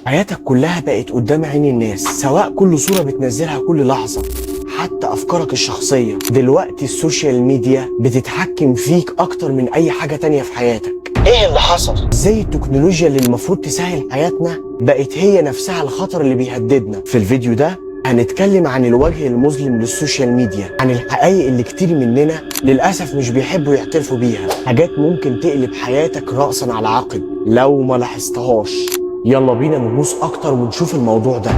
حياتك كلها بقت قدام عين الناس، سواء كل صورة بتنزلها كل لحظة، حتى أفكارك الشخصية. دلوقتي السوشيال ميديا بتتحكم فيك أكتر من أي حاجة تانية في حياتك. إيه اللي حصل؟ إزاي التكنولوجيا اللي المفروض تسهل حياتنا بقت هي نفسها الخطر اللي بيهددنا؟ في الفيديو ده هنتكلم عن الوجه المظلم للسوشيال ميديا، عن الحقائق اللي كتير مننا للأسف مش بيحبوا يعترفوا بيها، حاجات ممكن تقلب حياتك رأسا على عقب لو ما لاحظتهاش. يلا بينا نغوص أكتر ونشوف الموضوع ده.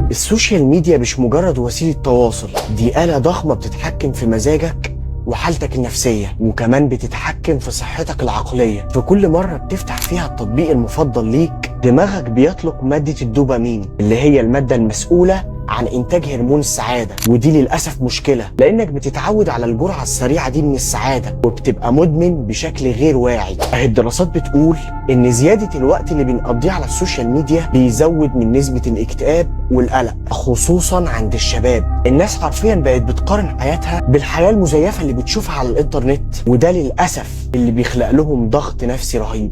السوشيال ميديا مش مجرد وسيلة تواصل، دي آلة ضخمة بتتحكم في مزاجك وحالتك النفسية، وكمان بتتحكم في صحتك العقلية. في كل مرة بتفتح فيها التطبيق المفضل ليك، دماغك بيطلق مادة الدوبامين اللي هي المادة المسؤولة عن إنتاج هرمون السعادة، ودي للأسف مشكلة لأنك بتتعود على الجرعة السريعة دي من السعادة وبتبقى مدمن بشكل غير واعي. الدراسات بتقول إن زيادة الوقت اللي بنقضيه على السوشيال ميديا بيزود من نسبة الاكتئاب والقلق، خصوصا عند الشباب. الناس حرفيا بقت بتقارن حياتها بالحياة المزيفة اللي بتشوفها على الإنترنت، وده للأسف اللي بيخلق لهم ضغط نفسي رهيب.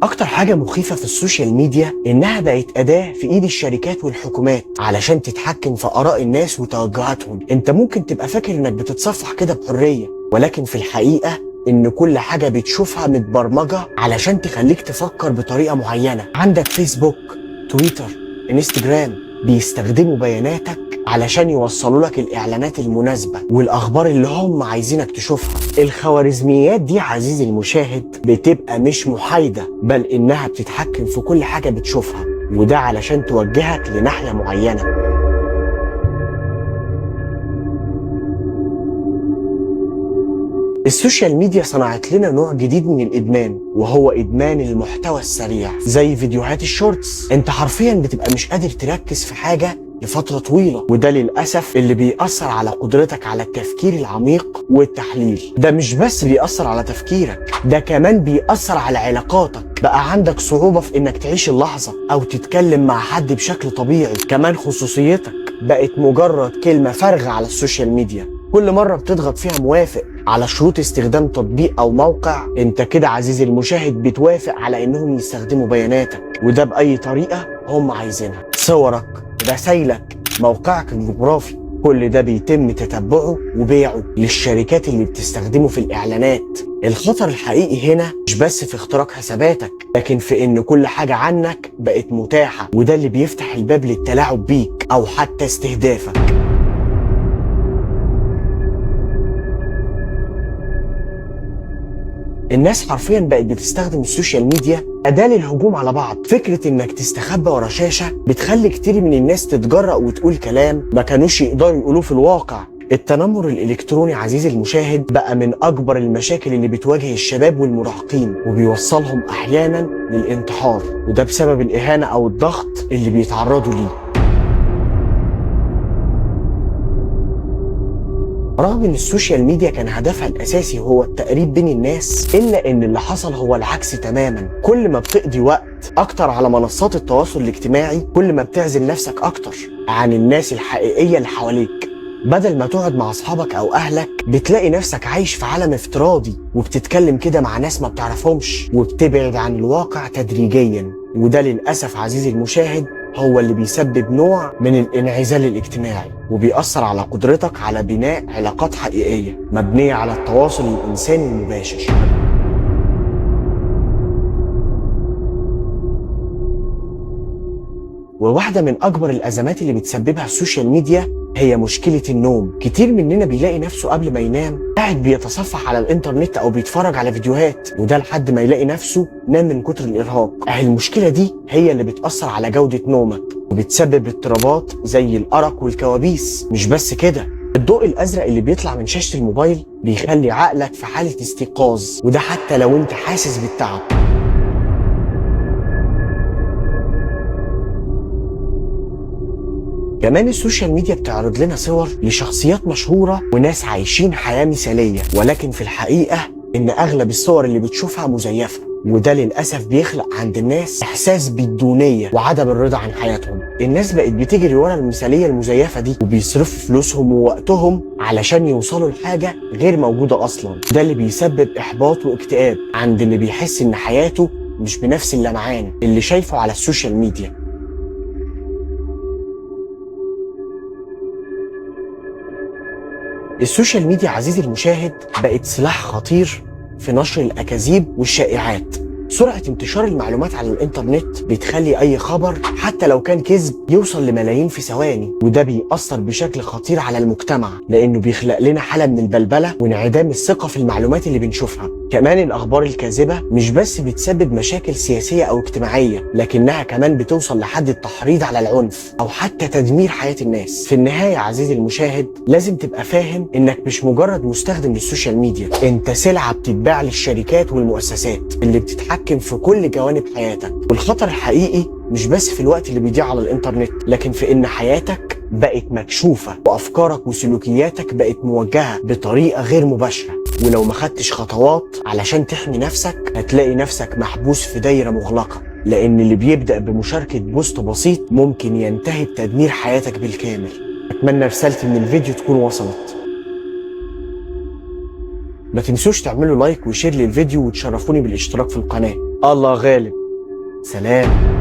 أكتر حاجة مخيفة في السوشيال ميديا إنها بقت أداة في إيد الشركات والحكومات علشان تتحكم في آراء الناس وتوجهاتهم. أنت ممكن تبقى فاكر إنك بتتصفح كده بحرية، ولكن في الحقيقة إن كل حاجة بتشوفها متبرمجة علشان تخليك تفكر بطريقة معينة. عندك فيسبوك، تويتر، انستجرام، بيستخدموا بياناتك علشان يوصلوا لك الإعلانات المناسبة والأخبار اللي هم عايزينك تشوفها. الخوارزميات دي عزيزي المشاهد بتبقى مش محايدة، بل إنها بتتحكم في كل حاجة بتشوفها، وده علشان توجهك لناحية معينة. السوشيال ميديا صنعت لنا نوع جديد من الإدمان، وهو إدمان المحتوى السريع زي فيديوهات الشورتس. انت حرفيا بتبقى مش قادر تركز في حاجة لفترة طويلة، وده للأسف اللي بيأثر على قدرتك على التفكير العميق والتحليل. ده مش بس بيأثر على تفكيرك، ده كمان بيأثر على علاقاتك. بقى عندك صعوبة في إنك تعيش اللحظة أو تتكلم مع حد بشكل طبيعي. كمان خصوصيتك بقت مجرد كلمة فارغة على السوشيال ميديا. كل مرة بتضغط فيها موافق على شروط استخدام تطبيق أو موقع، انت كده عزيزي المشاهد بتوافق على إنهم يستخدموا بياناتك، وده بأي طريقة هم عايزينها. صورك، رسايلك، موقعك الجغرافي، كل ده بيتم تتبعه وبيعه للشركات اللي بتستخدمه في الإعلانات. الخطر الحقيقي هنا مش بس في اختراق حساباتك، لكن في إن كل حاجة عنك بقت متاحة، وده اللي بيفتح الباب للتلاعب بيك أو حتى استهدافك. الناس حرفيا بقت بتستخدم السوشيال ميديا أداة للهجوم على بعض. فكرة إنك تستخبى ورا شاشة بتخلي كتير من الناس تتجرأ وتقول كلام ما كانوش يقدروا يقولوه في الواقع. التنمر الإلكتروني عزيزي المشاهد بقى من أكبر المشاكل اللي بتواجه الشباب والمراهقين، وبيوصلهم أحيانا للانتحار، وده بسبب الإهانة أو الضغط اللي بيتعرضوا ليه. رغم ان السوشيال ميديا كان هدفها الاساسي هو التقريب بين الناس، الا ان اللي حصل هو العكس تماما. كل ما بتقضي وقت اكتر على منصات التواصل الاجتماعي، كل ما بتعزل نفسك اكتر عن الناس الحقيقية اللي حواليك. بدل ما تقعد مع اصحابك او اهلك، بتلاقي نفسك عايش في عالم افتراضي وبتتكلم كده مع ناس ما بتعرفهمش، وبتبعد عن الواقع تدريجيا. وده للاسف عزيزي المشاهد هو اللي بيسبب نوع من الانعزال الاجتماعي، وبيأثر على قدرتك على بناء علاقات حقيقية مبنية على التواصل الإنساني المباشر. وواحدة من أكبر الأزمات اللي بتسببها السوشيال ميديا هي مشكلة النوم. كتير مننا بيلاقي نفسه قبل ما ينام قاعد بيتصفح على الانترنت أو بيتفرج على فيديوهات، وده لحد ما يلاقي نفسه نام من كتر الإرهاق. المشكلة دي هي اللي بتأثر على جودة نومك وبتسبب اضطرابات زي الأرق والكوابيس. مش بس كده، الضوء الأزرق اللي بيطلع من شاشة الموبايل بيخلي عقلك في حالة استيقاظ، وده حتى لو انت حاسس بالتعب. كمان السوشيال ميديا بتعرض لنا صور لشخصيات مشهورة وناس عايشين حياة مثالية، ولكن في الحقيقة إن أغلب الصور اللي بتشوفها مزيفة. وده للأسف بيخلق عند الناس إحساس بالدونية وعدم الرضا عن حياتهم. الناس بقت بتجري ورا المثالية المزيفة دي وبيصرفوا فلوسهم ووقتهم علشان يوصلوا لحاجة غير موجودة أصلا. ده اللي بيسبب إحباط واكتئاب عند اللي بيحس إن حياته مش بنفس اللمعان اللي شايفه على السوشيال ميديا. السوشيال ميديا عزيزي المشاهد بقت سلاح خطير في نشر الأكاذيب والشائعات. سرعة انتشار المعلومات على الإنترنت بتخلي أي خبر حتى لو كان كذب يوصل لملايين في ثواني، وده بيأثر بشكل خطير على المجتمع لأنه بيخلق لنا حالة من البلبلة وانعدام الثقة في المعلومات اللي بنشوفها. كمان الأخبار الكاذبة مش بس بتسبب مشاكل سياسية أو اجتماعية، لكنها كمان بتوصل لحد التحريض على العنف أو حتى تدمير حياة الناس. في النهاية عزيزي المشاهد لازم تبقى فاهم إنك مش مجرد مستخدم للسوشيال ميديا، أنت سلعة بتتباع للشركات والمؤسسات اللي بتتحكم في كل جوانب حياتك. والخطر الحقيقي مش بس في الوقت اللي بيضيع على الإنترنت، لكن في إن حياتك بقت مكشوفة وأفكارك وسلوكياتك بقت موجهة بطريقة غير مباشرة. ولو ما خدتش خطوات علشان تحمي نفسك هتلاقي نفسك محبوس في دايرة مغلقة، لأن اللي بيبدأ بمشاركة بوست بسيط ممكن ينتهي بتدمير حياتك بالكامل. أتمنى رسالتي من الفيديو تكون وصلت. ما تنسوش تعملوا لايك وشير للفيديو وتشرفوني بالاشتراك في القناة. الله غالب. سلام.